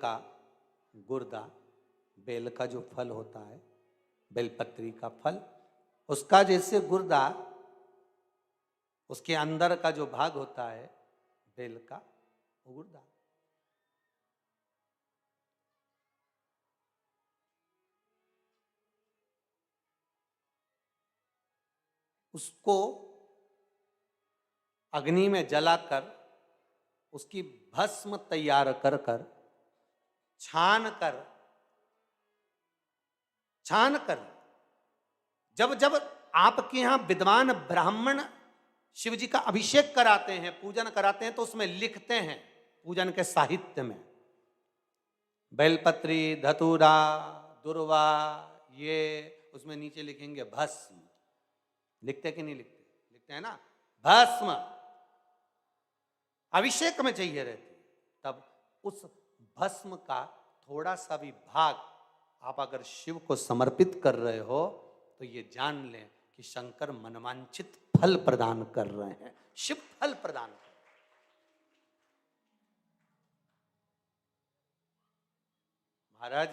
का गुर्दा, बेल का जो फल होता है, बेलपत्री का फल, उसका जैसे गुर्दा, उसके अंदर का जो भाग होता है बेल का, वो गुर्दा। उसको अग्नि में जलाकर उसकी भस्म तैयार कर कर छान कर जब जब आपके यहां विद्वान ब्राह्मण शिव जी का अभिषेक कराते हैं, पूजन कराते हैं, तो उसमें लिखते हैं पूजन के साहित्य में, बेलपत्री, धतूरा, दुर्वा, ये उसमें नीचे लिखेंगे भस्म। लिखते कि नहीं लिखते? लिखते हैं ना, भस्म अभिषेक में चाहिए रहती। तब उस भस्म का थोड़ा सा भी भाग आप अगर शिव को समर्पित कर रहे हो तो ये जान लें कि शंकर मनवांछित फल प्रदान कर रहे हैं, शिव फल प्रदान कर रहे हैं। महाराज,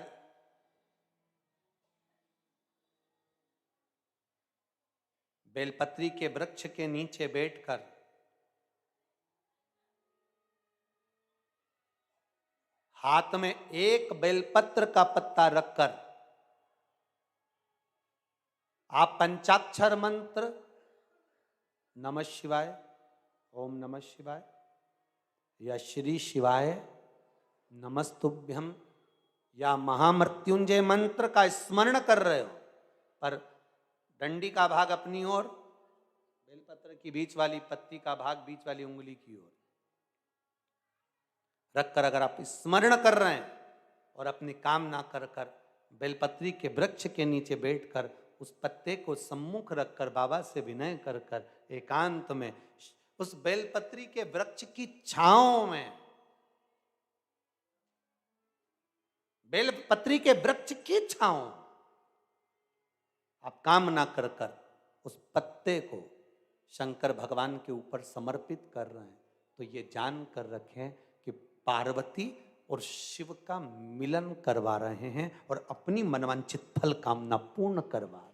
बेलपत्री के वृक्ष के नीचे बैठकर हाथ में एक बेलपत्र का पत्ता रखकर आप पंचाक्षर मंत्र नमः शिवाय, ओम नमः शिवाय, या श्री शिवाय नमस्तुभ्यम, या महामृत्युंजय मंत्र का स्मरण कर रहे हो, पर डंडी का भाग अपनी ओर, बेलपत्र की बीच वाली पत्ती का भाग बीच वाली उंगली की ओर रखकर अगर आप स्मरण कर रहे हैं और अपनी कामना कर कर बेलपत्री के वृक्ष के नीचे बैठकर उस पत्ते को सम्मुख रखकर बाबा से विनय कर कर एकांत में उस बेलपत्री के वृक्ष की छांव में, बेलपत्री के वृक्ष की छांव आप कामना कर कर उस पत्ते को शंकर भगवान के ऊपर समर्पित कर रहे हैं, तो ये जान कर रखें कि पार्वती और शिव का मिलन करवा रहे हैं और अपनी मनवांछित फल कामना पूर्ण करवा रहे हैं।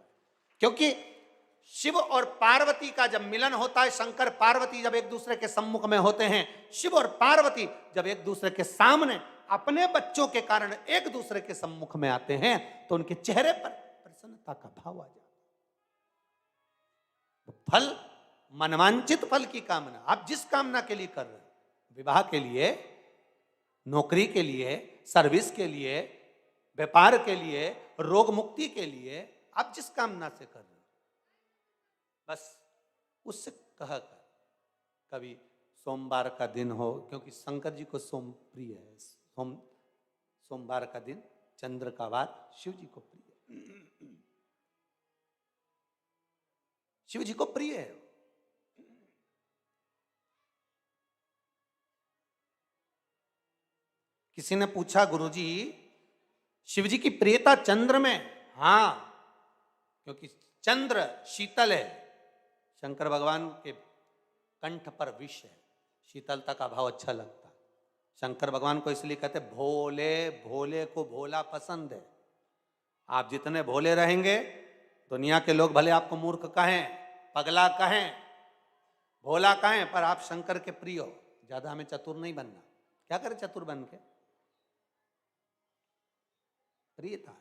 क्योंकि शिव और पार्वती का जब मिलन होता है, शंकर पार्वती जब एक दूसरे के सम्मुख में होते हैं, शिव और पार्वती जब एक दूसरे के सामने अपने बच्चों के कारण एक दूसरे के सम्मुख में आते हैं, तो उनके चेहरे पर प्रसन्नता का भाव आ जाता है। फल, मनवांछित फल की कामना आप जिस कामना के लिए कर रहे हैं, विवाह के लिए, नौकरी के लिए, सर्विस के लिए, व्यापार के लिए, रोग मुक्ति के लिए, आप जिस कामना से कर रहे हो, बस उससे कह कर, कभी सोमवार का दिन हो, क्योंकि शंकर जी को सोम प्रिय है, सोमवार का दिन, चंद्र का वार शिव जी को प्रिय है, शिव जी को प्रिय है। किसी ने पूछा, गुरुजी शिव जी की प्रियता चंद्र में? हाँ, क्योंकि चंद्र शीतल है, शंकर भगवान के कंठ पर विष है, शीतलता का भाव अच्छा लगता है। शंकर भगवान को इसलिए कहते भोले, भोले को भोला पसंद है। आप जितने भोले रहेंगे, दुनिया के लोग भले आपको मूर्ख कहें, पगला कहें, भोला कहें, पर आप शंकर के प्रिय हो। ज्यादा हमें चतुर नहीं बनना। क्या करें चतुर बन के? प्रियता है।